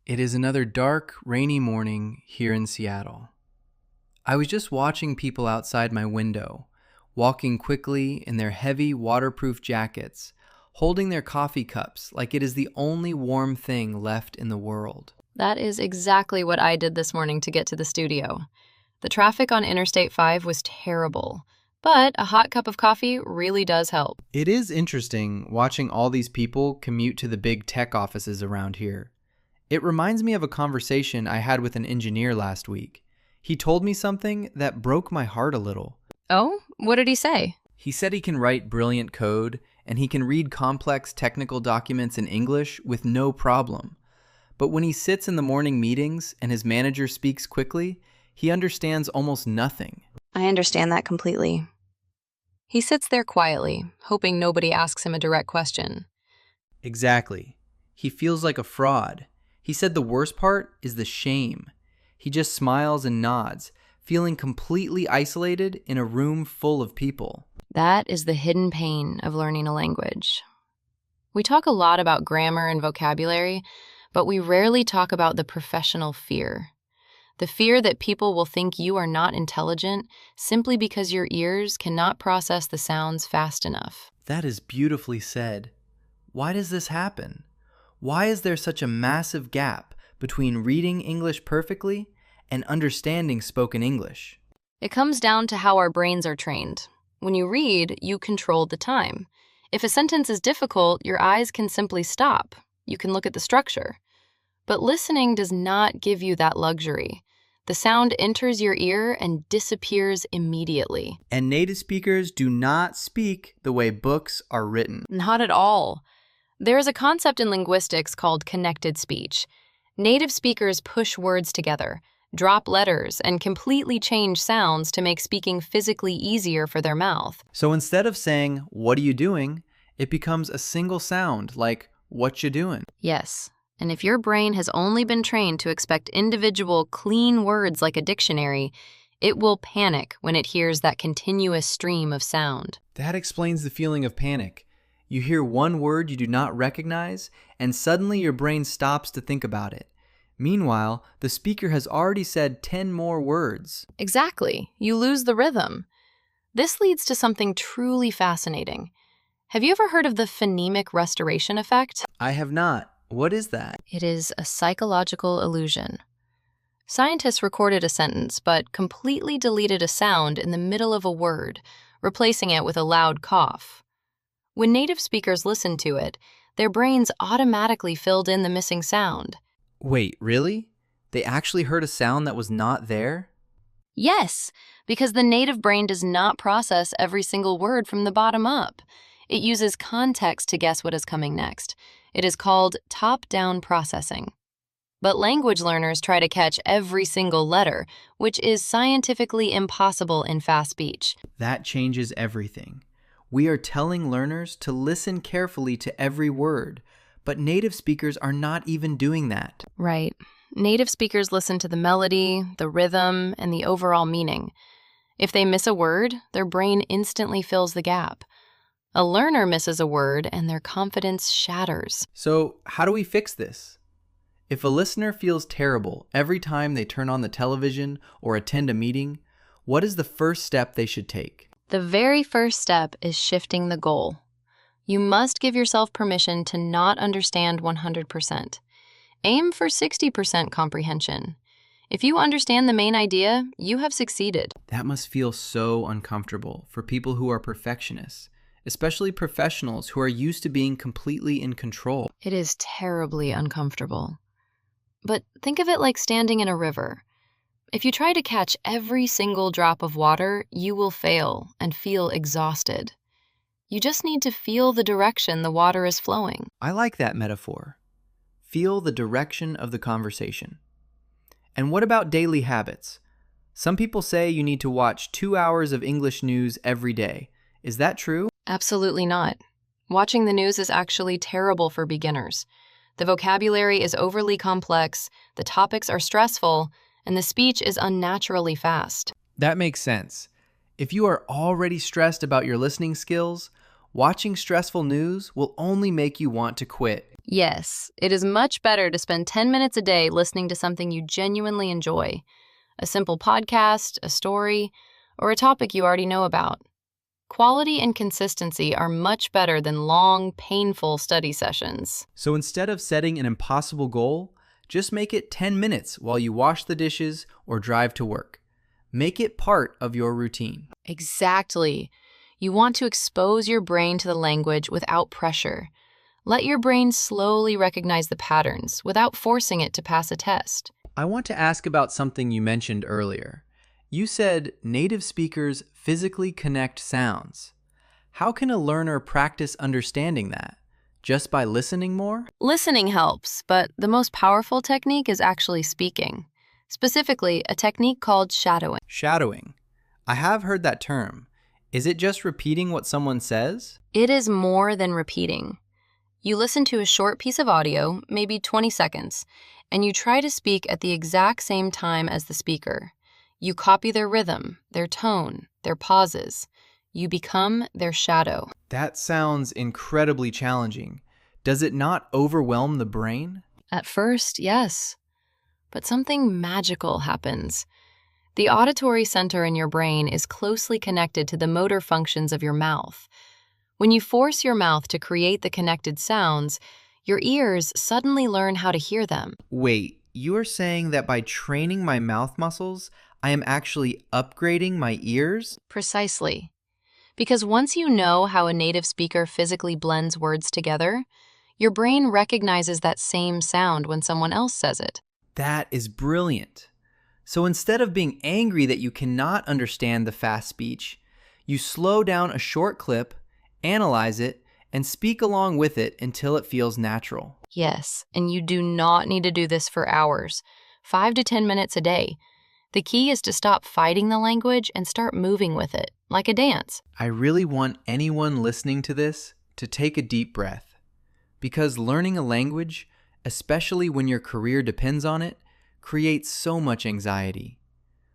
It is another dark, rainy morning here in Seattle. I was just watching people outside my window, walking quickly in their heavy, waterproof jackets, holding their coffee cups like it is the only warm thing left in the world. That is exactly what I did this morning to get to the studio. The traffic on Interstate 5 was terrible, but a hot cup of coffee really does help. It is interesting watching all these people commute to the big tech offices around here. It reminds me of a conversation I had with an engineer last week. He told me something that broke my heart a little. Oh, what did he say? He said he can write brilliant code and he can read complex technical documents in English with no problem. But when he sits in the morning meetings and his manager speaks quickly, he understands almost nothing. I understand that completely. He sits there quietly, hoping nobody asks him a direct question. Exactly. He feels like a fraud. He said the worst part is the shame. He just smiles and nods, feeling completely isolated in a room full of people. That is the hidden pain of learning a language. We talk a lot about grammar and vocabulary, but we rarely talk about the professional fear. The fear that people will think you are not intelligent simply because your ears cannot process the sounds fast enough. That is beautifully said. Why does this happen? Why is there such a massive gap between reading English perfectly and understanding spoken English? It comes down to how our brains are trained. When you read, you control the time. If a sentence is difficult, your eyes can simply stop. You can look at the structure. But listening does not give you that luxury. The sound enters your ear and disappears immediately. And native speakers do not speak the way books are written. Not at all. There is a concept in linguistics called connected speech. Native speakers push words together, drop letters, and completely change sounds to make speaking physically easier for their mouth. So instead of saying, "What are you doing?" it becomes a single sound like, "What you doing?" Yes. And if your brain has only been trained to expect individual, clean words like a dictionary, it will panic when it hears that continuous stream of sound. That explains the feeling of panic. You hear one word you do not recognize, and suddenly your brain stops to think about it. Meanwhile, the speaker has already said 10 more words. Exactly. You lose the rhythm. This leads to something truly fascinating. Have you ever heard of the phonemic restoration effect? I have not. What is that? It is a psychological illusion. Scientists recorded a sentence but completely deleted a sound in the middle of a word, replacing it with a loud cough. When native speakers listened to it, their brains automatically filled in the missing sound. Wait, really? They actually heard a sound that was not there? Yes, because the native brain does not process every single word from the bottom up. It uses context to guess what is coming next. It is called top-down processing. But language learners try to catch every single letter, which is scientifically impossible in fast speech. That changes everything. We are telling learners to listen carefully to every word, but native speakers are not even doing that. Right. Native speakers listen to the melody, the rhythm, and the overall meaning. If they miss a word, their brain instantly fills the gap. A learner misses a word and their confidence shatters. So, how do we fix this? If a listener feels terrible every time they turn on the television or attend a meeting, what is the first step they should take? The very first step is shifting the goal. You must give yourself permission to not understand 100%. Aim for 60% comprehension. If you understand the main idea, you have succeeded. That must feel so uncomfortable for people who are perfectionists, especially professionals who are used to being completely in control. It is terribly uncomfortable. But think of it like standing in a river. If you try to catch every single drop of water, you will fail and feel exhausted. You just need to feel the direction the water is flowing. I like that metaphor. Feel the direction of the conversation. And what about daily habits? Some people say you need to watch 2 hours of English news every day. Is that true? Absolutely not. Watching the news is actually terrible for beginners. The vocabulary is overly complex, the topics are stressful, and the speech is unnaturally fast. That makes sense. If you are already stressed about your listening skills, watching stressful news will only make you want to quit. Yes, it is much better to spend 10 minutes a day listening to something you genuinely enjoy. A simple podcast, a story, or a topic you already know about. Quality and consistency are much better than long, painful study sessions. So instead of setting an impossible goal, just make it 10 minutes while you wash the dishes or drive to work. Make it part of your routine. Exactly. You want to expose your brain to the language without pressure. Let your brain slowly recognize the patterns without forcing it to pass a test. I want to ask about something you mentioned earlier. You said native speakers physically connect sounds. How can a learner practice understanding that? Just by listening more? Listening helps, but the most powerful technique is actually speaking. Specifically, a technique called shadowing. Shadowing. I have heard that term. Is it just repeating what someone says? It is more than repeating. You listen to a short piece of audio, maybe 20 seconds, and you try to speak at the exact same time as the speaker. You copy their rhythm, their tone, their pauses. You become their shadow. That sounds incredibly challenging. Does it not overwhelm the brain? At first, yes. But something magical happens. The auditory center in your brain is closely connected to the motor functions of your mouth. When you force your mouth to create the connected sounds, your ears suddenly learn how to hear them. Wait, you are saying that by training my mouth muscles, I am actually upgrading my ears? Precisely. Because once you know how a native speaker physically blends words together, your brain recognizes that same sound when someone else says it. That is brilliant. So instead of being angry that you cannot understand the fast speech, you slow down a short clip, analyze it, and speak along with it until it feels natural. Yes, and you do not need to do this for hours, 5 to 10 minutes a day. The key is to stop fighting the language and start moving with it, like a dance. I really want anyone listening to this to take a deep breath. Because learning a language, especially when your career depends on it, creates so much anxiety.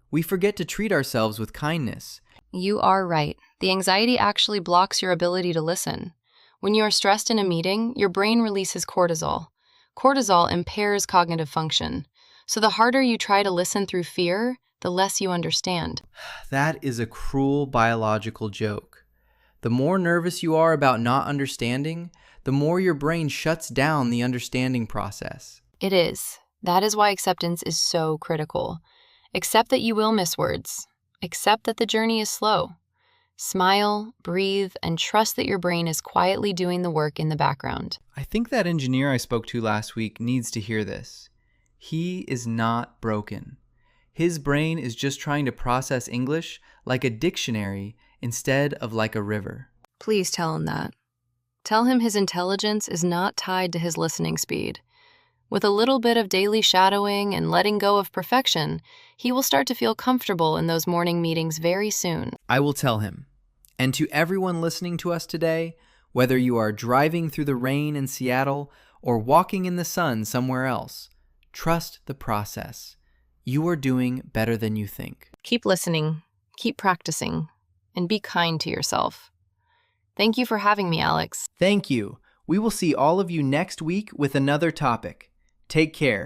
We forget to treat ourselves with kindness. You are right. The anxiety actually blocks your ability to listen. When you are stressed in a meeting, your brain releases cortisol. Cortisol impairs cognitive function. So the harder you try to listen through fear, the less you understand. That is a cruel biological joke. The more nervous you are about not understanding, the more your brain shuts down the understanding process. It is. That is why acceptance is so critical. Accept that you will miss words. Accept that the journey is slow. Smile, breathe, and trust that your brain is quietly doing the work in the background. I think that engineer I spoke to last week needs to hear this. He is not broken. His brain is just trying to process English like a dictionary instead of like a river. Please tell him that. Tell him his intelligence is not tied to his listening speed. With a little bit of daily shadowing and letting go of perfection, he will start to feel comfortable in those morning meetings very soon. I will tell him. And to everyone listening to us today, whether you are driving through the rain in Seattle or walking in the sun somewhere else, trust the process. You are doing better than you think. Keep listening, keep practicing, and be kind to yourself. Thank you for having me, Alex. Thank you. We will see all of you next week with another topic. Take care.